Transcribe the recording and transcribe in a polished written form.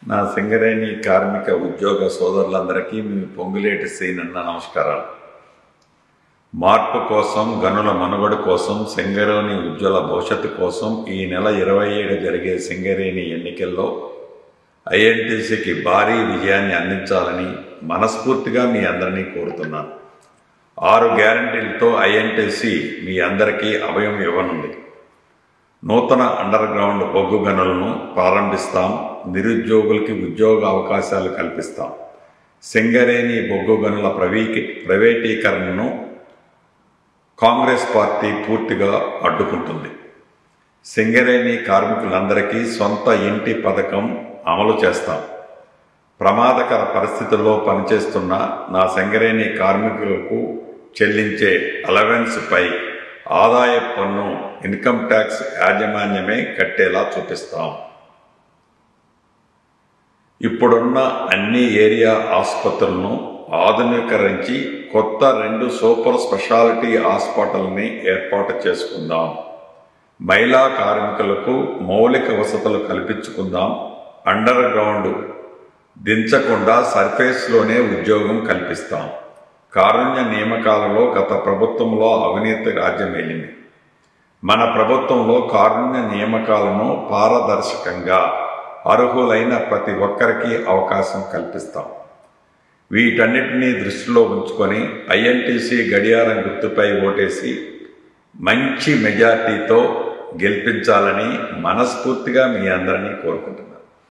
నా సింగరేణి కార్మిక ఉద్యోగ సోదరులందరికీ మీ పొంగులేటి శ్రీనన్న నమస్కారాలు. మార్పు కోసం, గనుల మనుగడ కోసం, సింగరేణి ఉజ్వల భవిష్యత్తు కోసం ఈ నెల 27 జరిగే సింగరేణి ఎన్నికల్లో ఐఎన్టీసీకి భారీ విజయాన్ని అందించాలని మనస్ఫూర్తిగా మీ అందరినీ కోరుతున్నాను. 6 గ్యారంటీలతో ఐఎన్టీసీ మీ అందరికీ అభయం ఇవ్వనుంది. నూతన అండర్ గ్రౌండ్ బొగ్గు గనులను ప్రారంభిస్తాం. నిరుద్యోగులకి ఉద్యోగ అవకాశాలు కల్పిస్తాం. సింగరేణి బొగ్గు గనుల ప్రైవేటీకరణను కాంగ్రెస్ పార్టీ పూర్తిగా అడ్డుకుంటుంది. సింగరేణి కార్మికులందరికీ సొంత ఇంటి పథకం అమలు చేస్తాం. ప్రమాదకర పరిస్థితుల్లో పనిచేస్తున్న నా సింగరేణి కార్మికులకు చెల్లించే అలవెన్స్ పై ఆదాయ పన్ను ఇన్కమ్ ట్యాక్స్ యాజమాన్యమే కట్టేలా చూపిస్తాం. ఇప్పుడున్న అన్ని ఏరియా ఆసుపత్రులను ఆధునీకరించి కొత్త 2 సూపర్ స్పెషాలిటీ హాస్పిటల్ని ఏర్పాటు చేసుకుందాం. మహిళా కార్మికులకు మౌలిక వసతులు కల్పించుకుందాం. అండర్ గ్రౌండ్ దించకుండా సర్ఫేస్లోనే ఉద్యోగం కల్పిస్తాం. కారుణ్య నియామకాలలో గత ప్రభుత్వంలో అవినీతి రాజ్యమేలింది. మన ప్రభుత్వంలో కారుణ్య నియామకాలను పారదర్శకంగా అర్హులైన ప్రతి ఒక్కరికి అవకాశం కల్పిస్తాం. వీటన్నిటినీ దృష్టిలో ఉంచుకొని ఐఎన్టీసీ గడియారం గుర్తుపై ఓటేసి మంచి మెజార్టీతో గెలిపించాలని మనస్ఫూర్తిగా మీ అందరినీ కోరుకుంటున్నాను.